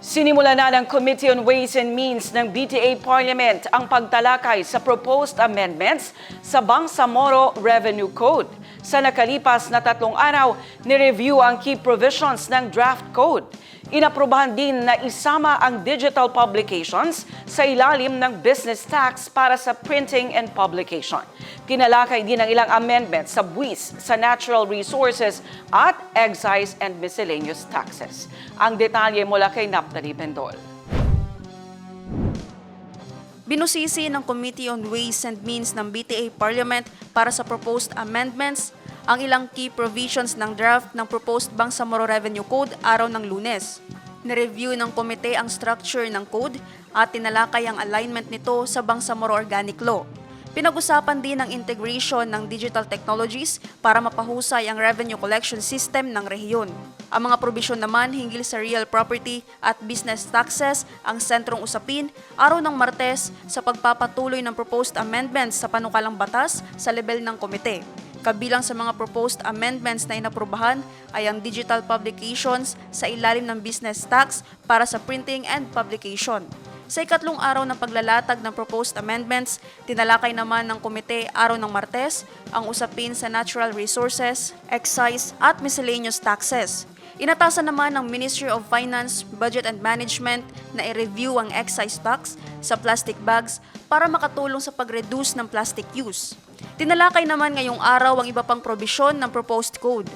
Sinimula na ng Committee on Ways and Means ng BTA Parliament ang pagtalakay sa proposed amendments sa Bangsamoro Revenue Code. Sa nakalipas na 3 araw, nireview ang key provisions ng draft code. Inaprubahan din na isama ang digital publications sa ilalim ng business tax para sa printing and publication. Tinalakay din ang ilang amendments sa buwis sa natural resources at excise and miscellaneous taxes. Ang detalye mula kay Naphtali Bendol. Binusisi ng Committee on Ways and Means ng BTA Parliament para sa proposed amendments ang ilang key provisions ng draft ng proposed Bangsamoro Revenue Code araw ng Lunes. Nireview ng komite ang structure ng code at tinalakay ang alignment nito sa Bangsamoro Organic Law. Pinag-usapan din ang integration ng digital technologies para mapahusay ang revenue collection system ng rehiyon. Ang mga probisyon naman hinggil sa real property at business taxes ang sentrong usapin araw ng Martes sa pagpapatuloy ng proposed amendments sa panukalang batas sa level ng komite. Kabilang sa mga proposed amendments na inaprubahan ay ang digital publications sa ilalim ng business tax para sa printing and publication. Sa ikatlong araw ng paglalatag ng proposed amendments, tinalakay naman ng komite araw ng Martes ang usapin sa natural resources, excise at miscellaneous taxes. Inatasan naman ng Ministry of Finance, Budget and Management na i-review ang excise tax sa plastic bags para makatulong sa pag-reduce ng plastic use. Tinalakay naman ngayong araw ang iba pang probisyon ng proposed code.